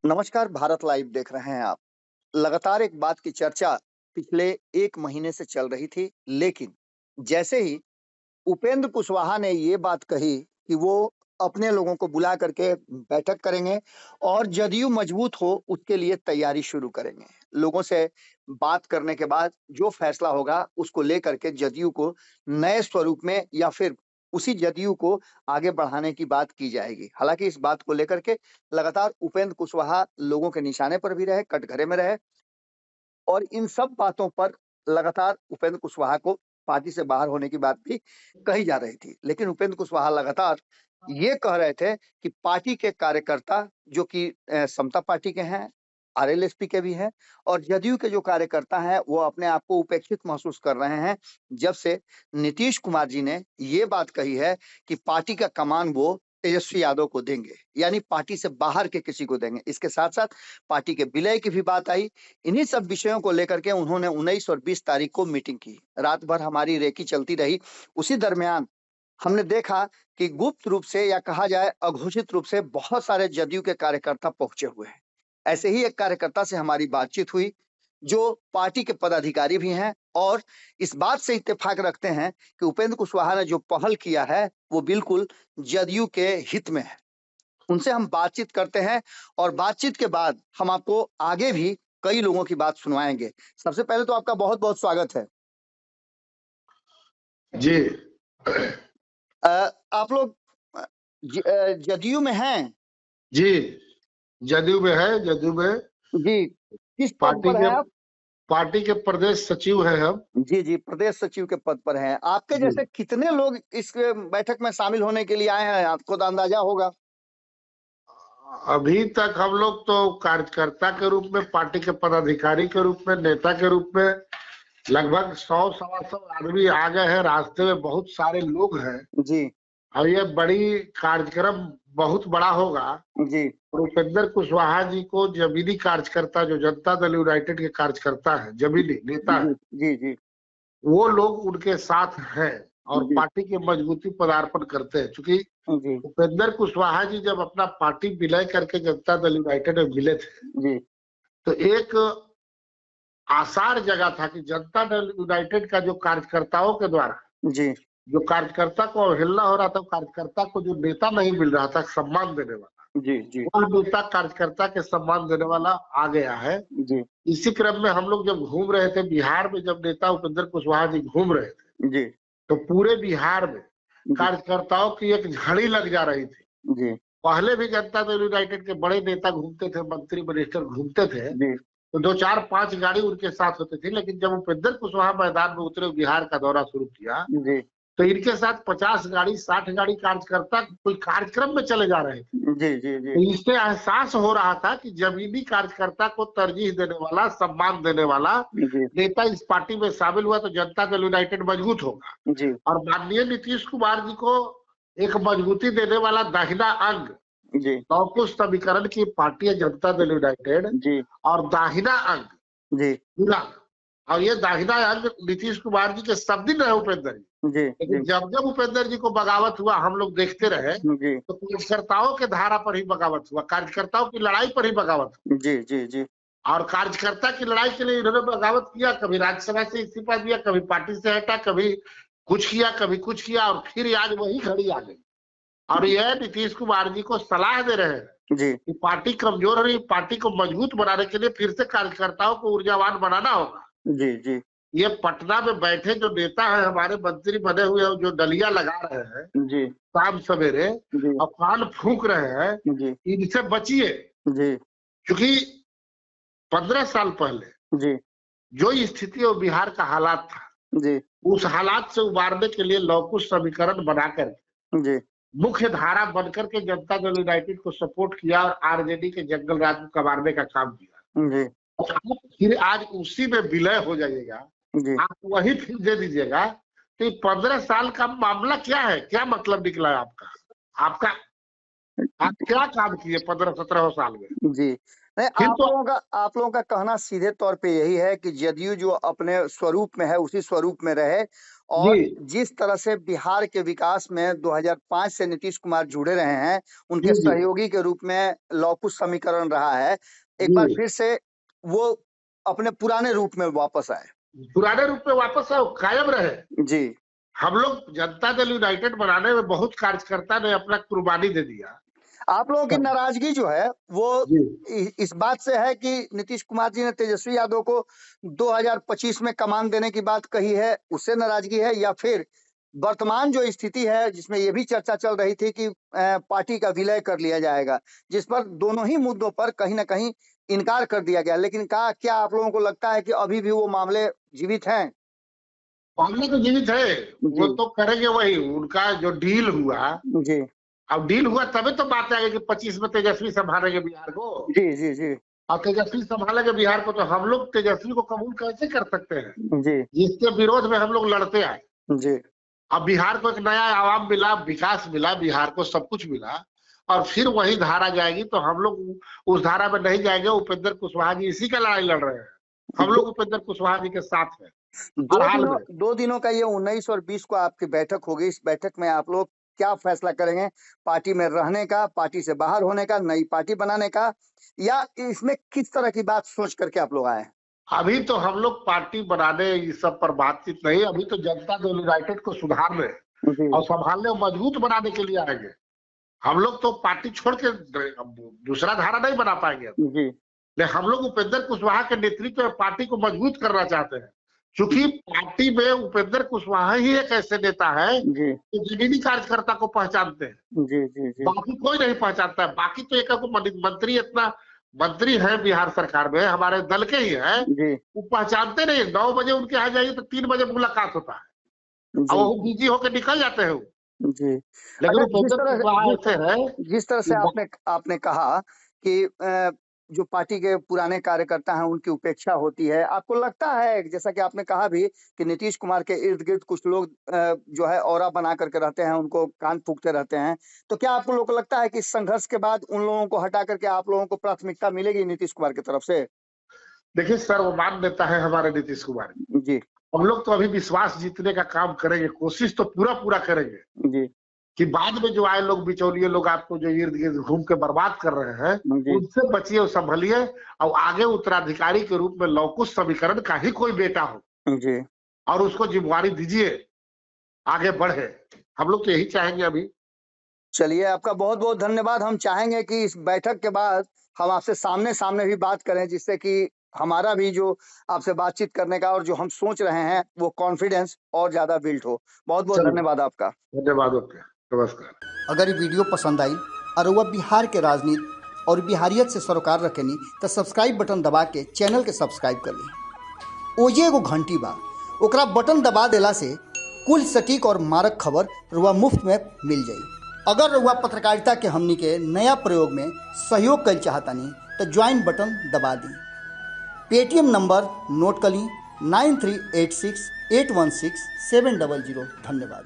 नमस्कार, भारत लाइव देख रहे हैं आप। लगातार एक बात की चर्चा पिछले 1 महीने से चल रही थी, लेकिन जैसे ही उपेंद्र कुशवाहा ने ये बात कही कि वो अपने लोगों को बुला करके बैठक करेंगे और जदयू मजबूत हो उसके लिए तैयारी शुरू करेंगे। लोगों से बात करने के बाद जो फैसला होगा उसको लेकर के जदयू को नए स्वरूप में या फिर उसी जदयू को आगे बढ़ाने की बात की जाएगी। हालाँकि इस बात को लेकर के लगातार उपेंद्र कुशवाहा लोगों के निशाने पर भी रहे, कटघरे में रहे और इन सब बातों पर लगातार उपेंद्र कुशवाहा को पार्टी से बाहर होने की बात भी कही जा रही थी। लेकिन उपेंद्र कुशवाहा लगातार ये कह रहे थे कि पार्टी के कार्यकर्ता जो कि समता पार्टी के हैं, आरएलएसपी के भी हैं और जदयू के जो कार्यकर्ता हैं, वो अपने आप को उपेक्षित महसूस कर रहे हैं। जब से नीतीश कुमार जी ने ये बात कही है कि पार्टी का कमान वो तेजस्वी यादव को देंगे, यानी पार्टी से बाहर के किसी को देंगे। इसके साथ-साथ पार्टी के विलय की भी बात आई। इन्हीं सब विषयों को लेकर के उन्होंने 19 और 20 तारीख को मीटिंग की। रात भर हमारी रेकी चलती रही। उसी दरमियान हमने देखा कि गुप्त रूप से या कहा जाए अघोषित रूप से बहुत सारे जदयू के कार्यकर्ता पहुंचे हुए हैं। ऐसे ही एक कार्यकर्ता से हमारी बातचीत हुई, जो पार्टी के पदाधिकारी भी हैं और इस बात से इत्तेफाक रखते हैं कि उपेंद्र कुशवाहा ने जो पहल किया है, वो बिल्कुल जदयू के हित में है। उनसे हम बातचीत करते हैं और बातचीत के बाद हम आपको आगे भी कई लोगों की बात सुनवाएँगे। सबसे पहले तो आपका बहुत-बहुत स्वागत है। जी। आप लोग जदयू में हैं? जी, जदयू में है, जदयू में जी, किस पद पार्टी पर के हैं आप? पार्टी के प्रदेश सचिव हैं हम। जी, जी, प्रदेश सचिव के पद पर हैं। आपके जी। जैसे कितने लोग इस बैठक में शामिल होने के लिए आए हैं? आपको तो अंदाजा होगा। अभी तक हम लोग तो कार्यकर्ता के रूप में, पार्टी के पदाधिकारी के रूप में, नेता के रूप में लगभग 100 सवा 100 आदमी आ गए हैं। रास्ते में बहुत सारे लोग हैं जी, और ये बड़ी कार्यक्रम बहुत बड़ा होगा। जी, और उपेंद्र कुशवाहा जी को जमीनी कार्यकर्ता, जो जनता दल यूनाइटेड के कार्यकर्ता है, जमीनी नेता जी, है, जी, जी, वो लोग उनके साथ हैं और जी, पार्टी की मजबूती पदार्पण करते हैं। चूंकि जी, उपेंद्र कुशवाहा जी जब अपना पार्टी विलय करके जनता दल यूनाइटेड में मिले थे, जी, तो एक आसार जगह था कि जनता दल यूनाइटेड का जो कार्यकर्ताओं के द्वारा जी, जो कार्यकर्ता को अवहेलना हो रहा था, कार्यकर्ता को जो नेता नहीं मिल रहा था सम्मान देने वाला, जी, जी, वह नेता कार्यकर्ता के सम्मान देने वाला आ गया है। जी, इसी क्रम में हम लोग जब घूम रहे थे बिहार में, जब नेता उपेंद्र कुशवाहा जी घूम रहे थे, जी, तो पूरे बिहार में जी, कार्यकर्ताओं की एक झड़ी लग जा रही थी। जी, पहले भी जनता दल यूनाइटेड के बड़े नेता घूमते थे, मंत्री मिनिस्टर घूमते थे, जी, तो 2 4 5 गाड़ी उनके साथ होती थी। लेकिन जब उपेंद्र कुशवाहा मैदान में उतरे, बिहार का दौरा शुरू किया, जी, तो इनके साथ 50 गाड़ी 60 गाड़ी कार्यकर्ता कोई कार्यक्रम में चले जा रहे थे। जी, जी, जी, तो इससे एहसास हो रहा था कि जमीनी कार्यकर्ता को तरजीह देने वाला, सम्मान देने वाला जी, नेता इस पार्टी में शामिल हुआ तो जनता दल यूनाइटेड मजबूत होगा। जी, और माननीय नीतीश कुमार जी को एक मजबूती देने वाला दाहिना अंग, जी, लौह समीकरण की पार्टी है जनता दल यूनाइटेड, जी, और दाहिना अंग जी, मिला। और ये दाहिना अंग नीतीश कुमार जी के सब दिन रहे उपेंद्र जी। जी, लेकिन जब जब उपेंद्र जी को बगावत हुआ, हम लोग देखते रहे, जी, तो कार्यकर्ताओं के धारा पर ही बगावत हुआ, कार्यकर्ताओं की लड़ाई पर ही बगावत हुआ। जी, जी, जी, और कार्यकर्ता की लड़ाई के लिए इन्होंने बगावत किया, कभी राज्यसभा से इस्तीफा दिया, कभी पार्टी से हटा, कभी कुछ किया, कभी कुछ किया, और फिर आज वही घड़ी आ गई। और यह नीतीश कुमार जी को सलाह दे रहे हैं जी, कि पार्टी कमजोर हो रही, पार्टी को मजबूत बनाने के लिए फिर से कार्यकर्ताओं को ऊर्जावान बनाना होगा। जी, जी, ये पटना में बैठे जो नेता है, हमारे मंत्री बने हुए हैं, जो डलिया लगा रहे हैं जी, शाम सवेरे जी, और कान फूंक रहे हैं, जी, इनसे बचिए। जी, क्योंकि 15 साल पहले जी, जो स्थिति और बिहार का हालात था, जी, उस हालात से उबारने के लिए लौकुश समीकरण बनाकर जी, मुख्य धारा बनकर के जनता दल यूनाइटेड को सपोर्ट किया और आरजेडी के जंगल राज को कबाड़ने का काम किया। जी, और आप फिर आज उसी में विलय हो जाइएगा, जी, आप वही फिर दे दीजिएगा, तो 15 साल का मामला क्या है, क्या मतलब निकला है आपका? आपका आप क्या काम किए 15-17 साल में? जी। नहीं, फिर तो आप लोगों का कहना सीधे तौर पे यही है कि जदयू जो अपने स्वरूप में है, उसी स्वरूप में रहे और जी, जिस तरह से बिहार के विकास में 2005 से नीतीश कुमार जुड़े रहे हैं, उनके जी, जी, सहयोगी के रूप में लौह-कुश समीकरण रहा है। एक बार जी। फिर से वो अपने पुराने रूप में वापस आए। पुराने रूप में वापस आओ, कायम रहे। जी। हम लोग जनता दल यूनाइटेड बनाने में बहुत कार्यकर्ता ने अपना कुर्बानी दे दिया। आप लोगों की नाराजगी जो है वो जी। इस बात से है कि नीतीश कुमार जी ने तेजस्वी यादव को 2025 में कमान देने की बात कही है, उससे नाराजगी है, या फिर वर्तमान जो स्थिति है जिसमें ये भी चर्चा चल रही थी कि पार्टी का विलय कर लिया जाएगा, जिस पर दोनों ही मुद्दों पर कहीं ना कहीं इनकार कर दिया गया, लेकिन क्या आप लोगों को लगता है कि अभी भी वो मामले जीवित हैं? मामले तो जीवित है, वो जी। तो करेंगे वही, उनका जो डील हुआ। जी। अब डील हुआ तभी तो बात आएगी कि 25 में तेजस्वी संभालेंगे बिहार को। जी। जी। जी। और तेजस्वी संभालेंगे बिहार को, तो हम लोग तेजस्वी को कबूल कैसे कर सकते हैं, जी। जिसके विरोध में हम लोग लड़ते आए। जी। अब बिहार को एक नया आवाम मिला, विकास मिला, बिहार को सब कुछ मिला, और फिर वही धारा जाएगी तो हम लोग उस धारा में नहीं जाएंगे। उपेंद्र कुशवाहा जी इसी का लड़ाई लड़ रहे हैं। हम लोग उपेंद्र कुशवाहा जी के साथ हैं हर हाल में। 2 दिनों का ये 19 और 20 को आपकी बैठक होगी। इस बैठक में आप लोग क्या फैसला करेंगे? पार्टी में रहने का, पार्टी से बाहर होने का, नई पार्टी बनाने का, या इसमें किस तरह की बात सोच करके आप लोग आए हैं? अभी तो हम लोग पार्टी बनाने इस सब पर बातचीत नहीं, अभी तो जनता दल यूनाइटेड को सुधारने जी। और संभालने और मजबूत बनाने के लिए आएंगे। हम लोग तो पार्टी छोड़ के दूसरा धारा नहीं बना पाएंगे। जी। लेकिन हम लोग उपेंद्र कुशवाहा के नेतृत्व में पार्टी को मजबूत करना चाहते हैं, क्योंकि पार्टी में उपेंद्र कुशवाहा ही एक ऐसे नेता है जी। जो जमीनी कार्यकर्ता को पहचानते हैं, जी। जी। जी। बाकी कोई नहीं पहचानता है। बाकी तो एक मंत्री, इतना मंत्री है बिहार सरकार में, हमारे दल के ही है, जी। वो पहचानते नहीं। 9 बजे उनके यहाँ जाइए तो 3 बजे मुलाकात होता है और जी। वो बिजी होकर निकल जाते हैं। जी। लेकिन अच्छा, उपेंद्र कुशवाहा ऐसे है जिस तरह कि से आपने कहा कि जो पार्टी के पुराने कार्यकर्ता हैं उनकी उपेक्षा होती है, आपको लगता है, जैसा कि आपने कहा भी, कि नीतीश कुमार के इर्द-गिर्द कुछ लोग जो है ऑरा बना करके रहते हैं, उनको कान फूँकते रहते हैं। तो क्या आप लोगों को लगता है कि इस संघर्ष के बाद उन लोगों को हटा करके आप लोगों को प्राथमिकता मिलेगी नीतीश कुमार की तरफ से? देखिए सर्वमान्य नेता है हमारे नीतीश कुमार। जी। हम लोग तो अभी विश्वास जीतने का काम करेंगे, कोशिश तो पूरा करेंगे जी। कि बाद में जो आए लोग, बिचौलिए लोग आपको जो इर्द गिर्द घूम के बर्बाद कर रहे हैं, जी। उनसे बचिए और संभलिए, और आगे उत्तराधिकारी के रूप में लौह-कुश समीकरण का ही कोई बेटा हो जी। और उसको जिम्मेवारी दीजिए, आगे बढ़े। हम लोग तो यही चाहेंगे अभी। चलिए, आपका बहुत-बहुत धन्यवाद। हम चाहेंगे कि इस बैठक के बाद हम आपसे सामने-सामने भी बात करें, जिससे कि हमारा भी जो आपसे बातचीत करने का और जो हम सोच रहे हैं, वो कॉन्फिडेंस और ज़्यादा बिल्ड हो। बहुत-बहुत चलिए, धन्यवाद आपका। धन्यवाद, ओके, नमस्कार। अगर ये वीडियो पसंद आई और वह बिहार के राजनीति और बिहारियत से सरोकार रखेनी तो सब्सक्राइब बटन दबा के चैनल के सब्सक्राइब कर ली। ओजे एगो घंटी बा, ओकरा बटन दबा देला से कुल सटीक और मारक खबर रुआ मुफ्त में मिल जाई। अगर रुआ पत्रकारिता के हमनी के नया प्रयोग में सहयोग कर चाहतानी तो ज्वाइन बटन दबा दी। पेटीएम नंबर नोट कर ली 9386816700। धन्यवाद।